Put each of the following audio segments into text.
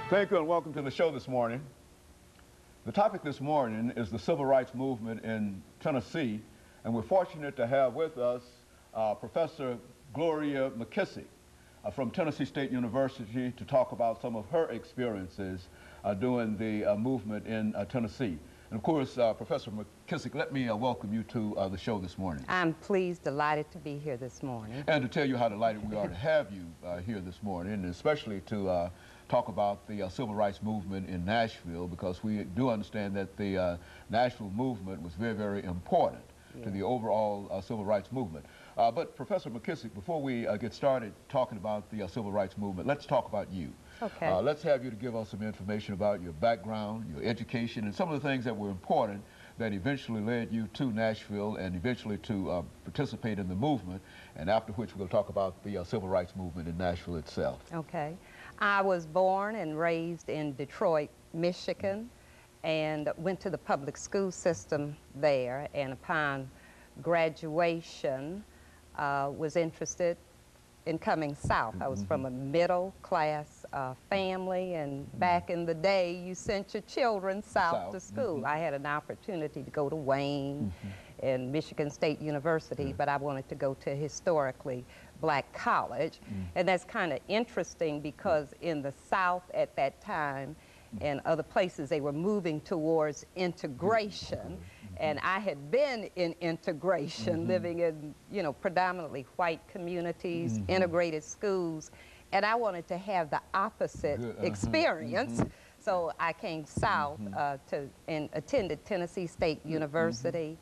Thank you and welcome to the show this morning. The topic this morning is the civil rights movement in Tennessee, and we're fortunate to have with us Professor Gloria McKissack from Tennessee State University to talk about some of her experiences during the movement in Tennessee. And of course, Professor McKissack, let me welcome you to the show this morning. I'm pleased, delighted to be here this morning. And to tell you how delighted we are to have you here this morning, and especially to talk about the civil rights movement in Nashville, because we do understand that the Nashville movement was very, very important to the overall civil rights movement. But Professor McKissack, before we get started talking about the civil rights movement, let's talk about you. Okay. Let's have you to give us some information about your background, your education, and some of the things that were important that eventually led you to Nashville and eventually to participate in the movement, and after which we'll talk about the civil rights movement in Nashville itself. Okay. I was born and raised in Detroit, Michigan, and went to the public school system there, and upon graduation was interested in coming south. I was from a middle-class family, and back in the day, you sent your children south to school. I had an opportunity to go to Wayne and Michigan State University, but I wanted to go to a historically black college. And that's kind of interesting because in the South at that time and other places, they were moving towards integration. And I had been in integration, living in, you know, predominantly white communities, integrated schools, and I wanted to have the opposite experience. So I came south and attended Tennessee State University.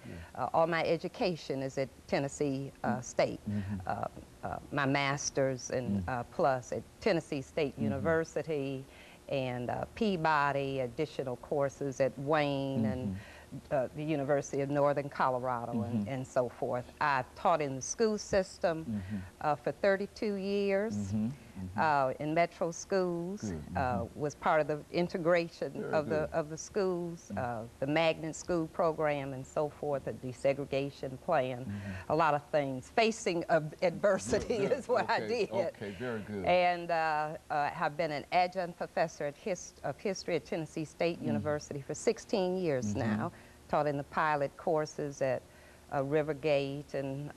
All my education is at Tennessee State. My master's and plus at Tennessee State University, and Peabody, additional courses at Wayne and the University of Northern Colorado and so forth. I've taught in the school system for 32 years in metro schools, was part of the integration of the schools, the magnet school program and so forth, the desegregation plan, a lot of things. Facing adversity is what I did. Okay, very good. And have been an adjunct professor of history at Tennessee State University for 16 years now. Taught in the pilot courses at Rivergate and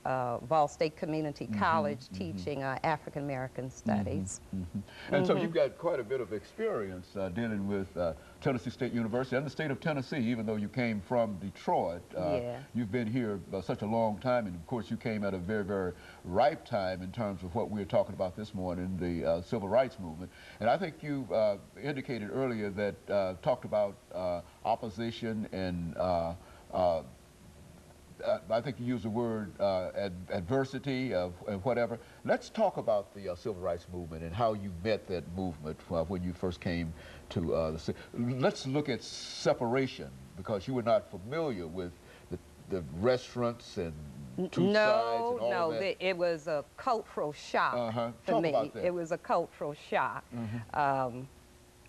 Vol State Community College, teaching African American studies. And so you've got quite a bit of experience dealing with Tennessee State University and the state of Tennessee, even though you came from Detroit. You've been here such a long time, and of course you came at a very, very ripe time in terms of what we're talking about this morning, the civil rights movement. And I think you indicated earlier that talked about opposition and I think you used the word adversity and whatever. Let's talk about the civil rights movement and how you met that movement when you first came to the city. Let's look at separation, because you were not familiar with the restaurants and two sides and all that. It was a cultural shock for me. It was a cultural shock.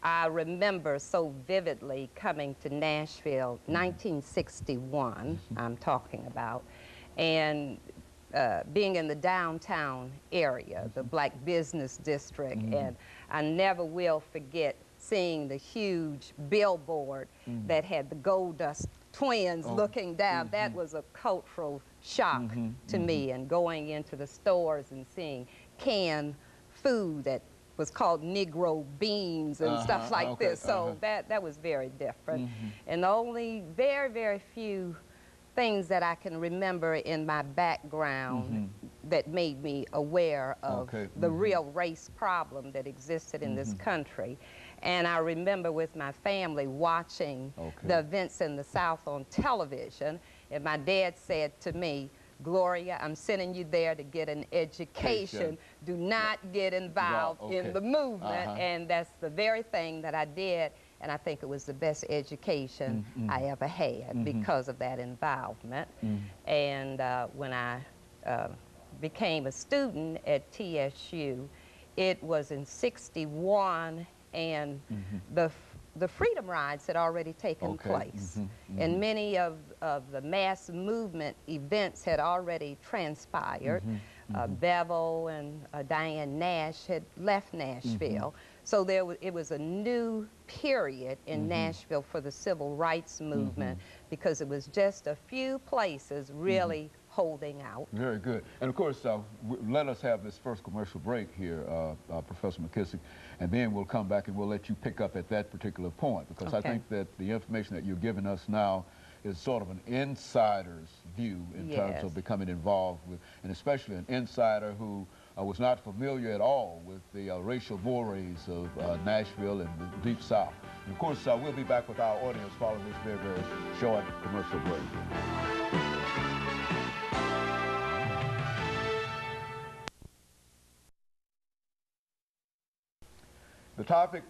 I remember so vividly coming to Nashville, 1961, I'm talking about, and being in the downtown area, the Black Business District, and I never will forget seeing the huge billboard that had the Gold Dust Twins looking down. That was a cultural shock to me, and going into the stores and seeing canned food that was called Negro beans and stuff like this. So that was very different. And the only very, very few things that I can remember in my background that made me aware of the real race problem that existed in this country. And I remember with my family watching the events in the South on television, and my dad said to me, "Gloria, I'm sending you there to get an education. Do not get involved in the movement." And that's the very thing that I did, and I think it was the best education I ever had because of that involvement. And when I became a student at TSU, it was in '61, and the Freedom Rides had already taken place, and many of the mass movement events had already transpired. Bevel and Diane Nash had left Nashville. So it was a new period in Nashville for the civil rights movement because it was just a few places really holding out. Very good. And of course, let us have this first commercial break here, Professor McKissack, and then we'll come back and we'll let you pick up at that particular point, because I think that the information that you're giving us now is sort of an insider's view in terms of becoming involved with, and especially an insider who was not familiar at all with the racial mores of Nashville and the Deep South. And of course, we'll be back with our audience following this very, very short commercial break. The topic